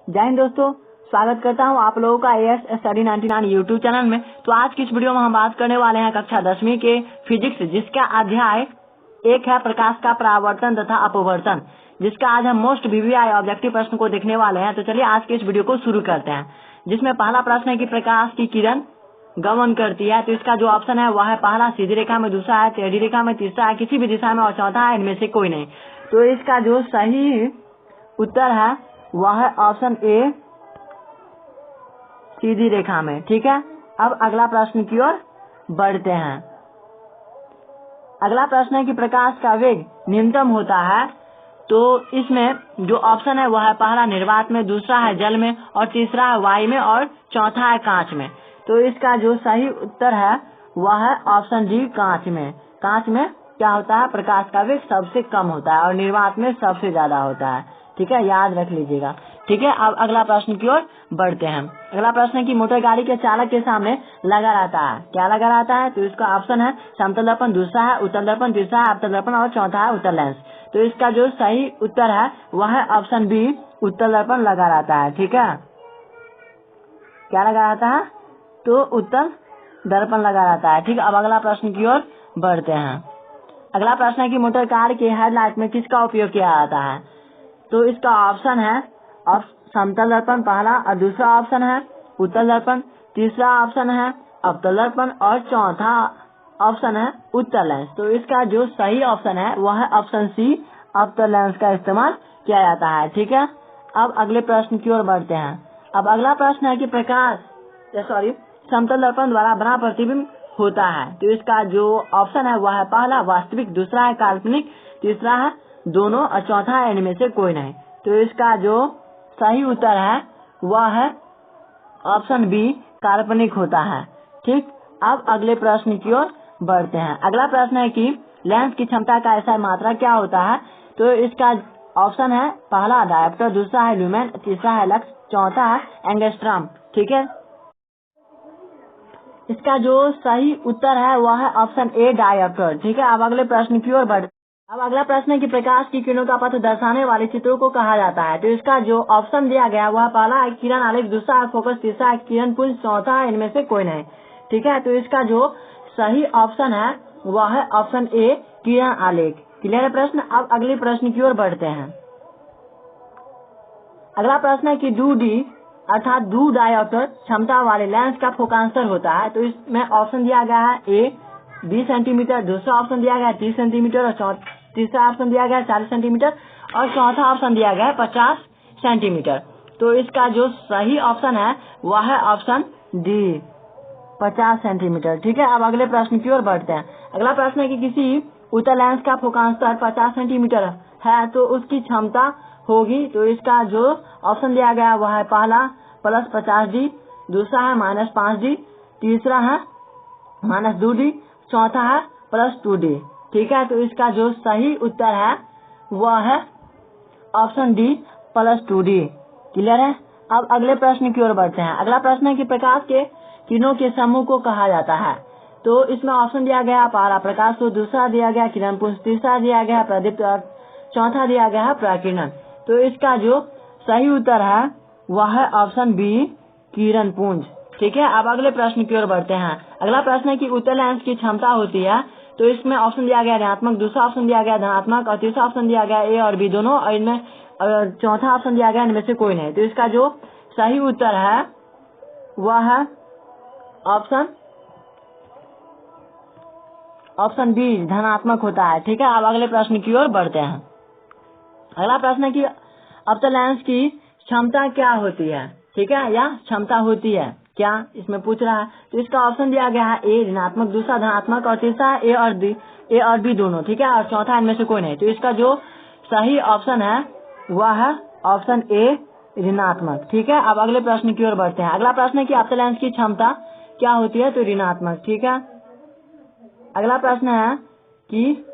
जय हिंद दोस्तों, स्वागत करता हूं आप लोगों का एएस स्टडी 99 यूट्यूब चैनल में। तो आज की इस वीडियो में हम बात करने वाले हैं कक्षा 10वीं के फिजिक्स, जिसका अध्याय 1 है प्रकाश का परावर्तन तथा अपवर्तन, जिसका आज हम मोस्ट वीवीआई ऑब्जेक्टिव प्रश्न को देखने वाले हैं। तो चलिए आज के इस वीडियो को शुरू करते हैं, जिसमें पहला प्रश्न है कि प्रकाश की किरण गमन करती है। तो इसका जो ऑप्शन है वह है पहला सीधी रेखा में, दूसरा है टेढ़ी रेखा में, तीसरा है किसी भी दिशा में और चौथा है इनमें से कोई नहीं। तो इसका जो सही उत्तर है वह है ऑप्शन ए सीधी रेखा में। ठीक है, अब अगला प्रश्न की ओर बढ़ते हैं। अगला प्रश्न है कि प्रकाश का वेग न्यूनतम होता है। तो इसमें जो ऑप्शन है वह है पहला निर्वात में, दूसरा है जल में और तीसरा है वायु में और चौथा है कांच में। तो इसका जो सही उत्तर है वह है ऑप्शन डी कांच में। कांच में क्या होता है, प्रकाश का वेग सबसे कम होता है और निर्वात में सबसे ज्यादा होता है। ठीक है, याद रख लीजिएगा। ठीक है, अब अगला प्रश्न की ओर बढ़ते हैं। अगला प्रश्न है कि मोटर गाड़ी के चालक के सामने लगा रहता है। क्या लगा रहता है? तो इसका ऑप्शन है समतल दर्पण, दूसरा है उत्तल दर्पण, तीसरा है अवतल दर्पण और चौथा है उत्तल लेंस। तो इसका जो सही उत्तर है वह है ऑप्शन बी उत्तल दर्पण लगा रहता है। ठीक है, क्या लगा रहता है? तो उत्तल दर्पण लगा रहता है। ठीक है, अब अगला प्रश्न की ओर बढ़ते हैं। अगला प्रश्न है कि मोटर कार के हेडलाइट में किसका उपयोग किया जाता है? तो इसका ऑप्शन है समतल दर्पण पहला और दूसरा ऑप्शन है उत्तल दर्पण, तीसरा ऑप्शन है अवतल दर्पण और चौथा ऑप्शन है उत्तल लेंस। तो इसका जो सही ऑप्शन है वह है ऑप्शन सी अवतल लेंस का इस्तेमाल किया जाता है। ठीक है, अब अगले प्रश्न की ओर बढ़ते हैं। अब अगला प्रश्न है कि समतल दर्पण द्वारा बना प्रतिबिंब होता है। तो इसका जो ऑप्शन है वह है पहला वास्तविक, दूसरा है काल्पनिक, तीसरा है दोनों और चौथा है इनमें से कोई नहीं। तो इसका जो सही उत्तर है वह है ऑप्शन बी काल्पनिक होता है। ठीक, अब अगले प्रश्न की ओर बढ़ते हैं। अगला प्रश्न है कि लेंस की क्षमता का ऐसा मात्रा क्या होता है? तो इसका ऑप्शन है पहला डायोप्टर, दूसरा है ल्यूमेन, तीसरा है लक्स, चौथा है एंगस्ट्रॉम। ठीक है, इसका जो सही उत्तर है वह है ऑप्शन ए डायोप्टर। ठीक है, अब अगले प्रश्न की ओर बढ़ते। अब अगला प्रश्न है कि प्रकाश की किरणों का पथ दर्शाने वाले चित्रों को कहा जाता है। तो इसका जो ऑप्शन दिया गया वह पहला है किरण आलेख, दूसरा है फोकस, तीसरा है किरण पुंज, चौथा है इनमें से कोई नहीं। ठीक है, तो इसका जो सही ऑप्शन है वह है ऑप्शन ए किरण आलेख। क्लियर है प्रश्न? अब अगले प्रश्न की ओर बढ़ते हैं। अगला प्रश्न है कि 2D अर्थात दो डायोप्टर क्षमता वाले लेंस का फोकांतर होता है। तो इसमें ऑप्शन दिया गया है ए 20 सेंटीमीटर, दूसरा ऑप्शन दिया गया है 30 सेंटीमीटर और तीसरा ऑप्शन दिया गया है 40 सेंटीमीटर और चौथा ऑप्शन दिया गया है 50 सेंटीमीटर। तो इसका जो सही ऑप्शन है वह है ऑप्शन डी 50 सेंटीमीटर। ठीक है, अब अगले प्रश्न की ओर बढ़ते हैं। अगला प्रश्न है कि किसी उत्तल लेंस का फोकांतर 50 सेंटीमीटर है तो उसकी क्षमता होगी। तो इसका जो ऑप्शन दिया गया वह है पहला +50D, दूसरा है -5D, तीसरा है -2D, चौथा है +2D। ठीक है, तो इसका जो सही उत्तर है वह है ऑप्शन डी +2D। क्लियर है? अब अगले प्रश्न की ओर बढ़ते हैं। अगला प्रश्न है कि प्रकाश के किरणों के समूह को कहा जाता है। तो इसमें ऑप्शन दिया गया पहला प्रकाश, तो दूसरा दिया गया किरण पुंज, तीसरा दिया गया प्रदीप्त और चौथा दिया गया है प्रकीर्णन। तो इसका जो सही उत्तर है वह है ऑप्शन बी किरण पुंज। ठीक है, अब अगले प्रश्न की ओर बढ़ते हैं। अगला प्रश्न है कि उत्तल लेंस की क्षमता होती है। तो इसमें ऑप्शन दिया गया ऋणात्मक, दूसरा ऑप्शन दिया गया धनात्मक और तीसरा ऑप्शन दिया गया ए और बी दोनों और इनमें चौथा ऑप्शन दिया गया इनमें से कोई नहीं। तो इसका जो सही उत्तर है वह है ऑप्शन बी धनात्मक होता है। ठीक है, अब अगले प्रश्न की ओर बढ़ते हैं। अगला प्रश्न है कि अवतल लेंस की क्षमता क्या होती है? ठीक है, या क्षमता होती है क्या, इसमें पूछ रहा है। तो इसका ऑप्शन दिया गया है ए ऋणात्मक, दूसरा धनात्मक और तीसरा ए और बी दोनों। ठीक है, और चौथा इनमें से कोई नहीं। तो इसका जो सही ऑप्शन है वह है ऑप्शन ए ऋणात्मक। ठीक है, अब अगले प्रश्न की ओर बढ़ते हैं। अगला प्रश्न है कि अवतल लेंस की क्षमता क्या होती है? तो ऋणात्मक। ठीक है, अगला प्रश्न है कि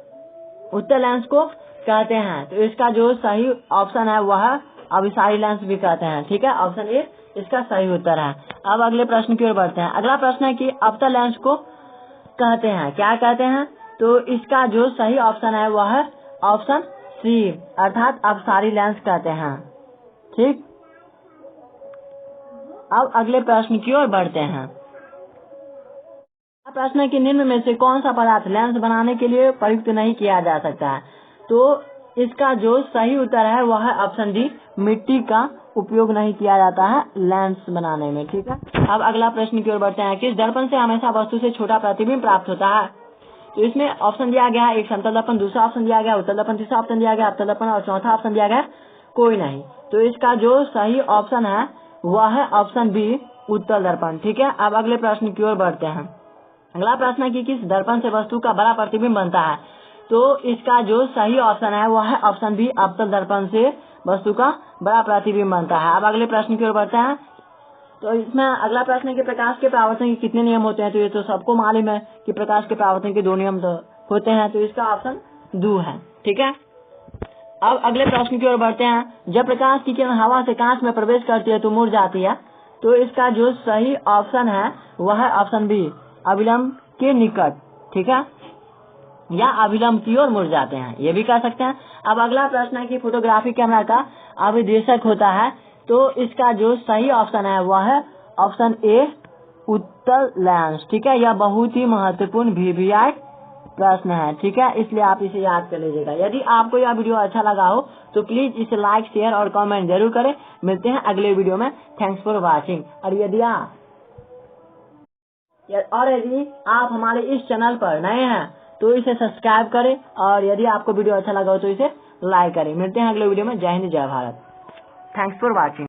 उत्तल लेंस को कहते हैं। तो इसका जो सही ऑप्शन है वह अभिसारी लेंस भी कहते हैं। ठीक है, ऑप्शन ए इसका सही उत्तर है। अब अगले प्रश्न की ओर बढ़ते हैं। अगला प्रश्न है कि अवतल लेंस को कहते हैं, क्या कहते हैं? तो इसका जो सही ऑप्शन है वह है ऑप्शन सी अर्थात अभिसारी लेंस कहते हैं। ठीक, अब अगले प्रश्न की ओर बढ़ते हैं। प्रश्न है कि निम्न में से कौन सा पदार्थ लेंस बनाने के लिए प्रयुक्त नहीं किया जा सकता है। तो इसका जो सही उत्तर है वह है ऑप्शन डी, मिट्टी का उपयोग नहीं किया जाता है लेंस बनाने में। ठीक है, अब अगला प्रश्न की ओर बढ़ते हैं। किस दर्पण से हमेशा वस्तु से छोटा प्रतिबिंब प्राप्त होता है। तो इसमें ऑप्शन दिया गया है, एक समतल दर्पण, दूसरा ऑप्शन दिया गया उत्तल दर्पण, तीसरा ऑप्शन दिया गया अवतल दर्पण और चौथा ऑप्शन दिया गया कोई नहीं। तो इसका जो सही ऑप्शन है वह है ऑप्शन बी, उत्तल दर्पण। ठीक है, अब अगले प्रश्न की ओर बढ़ते हैं। अगला प्रश्न है कि किस दर्पण से वस्तु का बड़ा प्रतिबिंब बनता है। तो इसका जो सही ऑप्शन है वह है ऑप्शन बी, अवतल दर्पण से वस्तु का बड़ा प्रतिबिंब बनता है। अब अगले प्रश्न की ओर बढ़ते हैं। तो इसमें अगला प्रश्न है कि प्रकाश के परावर्तन के कितने नियम होते हैं। तो ये तो सबको मालूम है कि प्रकाश के परावर्तन के 2 नियम तो होते हैं, तो इसका ऑप्शन दो है। ठीक है, अब अगले प्रश्न की ओर बढ़ते हैं। जब प्रकाश की किरण हवा से कांच में प्रवेश करती है तो मुड़ जाती है। तो इसका जो सही ऑप्शन है वह है ऑप्शन बी, अभिलंब के निकट। ठीक है, या अभिलंब की ओर मुड़ जाते हैं, ये भी कह सकते हैं। अब अगला प्रश्न है कि फोटोग्राफी कैमरा का अभिदेशक होता है। तो इसका जो सही ऑप्शन है वह है ऑप्शन ए, उत्तल लेंस। ठीक है, यह बहुत ही महत्वपूर्ण वीवीआई प्रश्न है। ठीक है, इसलिए आप इसे याद कर लीजिएगा। यदि आपको यह वीडियो अच्छा लगा हो तो प्लीज इसे लाइक, शेयर और कमेंट जरूर करें। मिलते हैं अगले वीडियो में। Thanks for watching. और यदि आप हमारे इस चैनल पर नए हैं तो इसे सब्सक्राइब करें, और यदि आपको वीडियो अच्छा लगा हो तो इसे लाइक करें। मिलते हैं अगले वीडियो में। जय हिंद, जय भारत। Thanks for watching.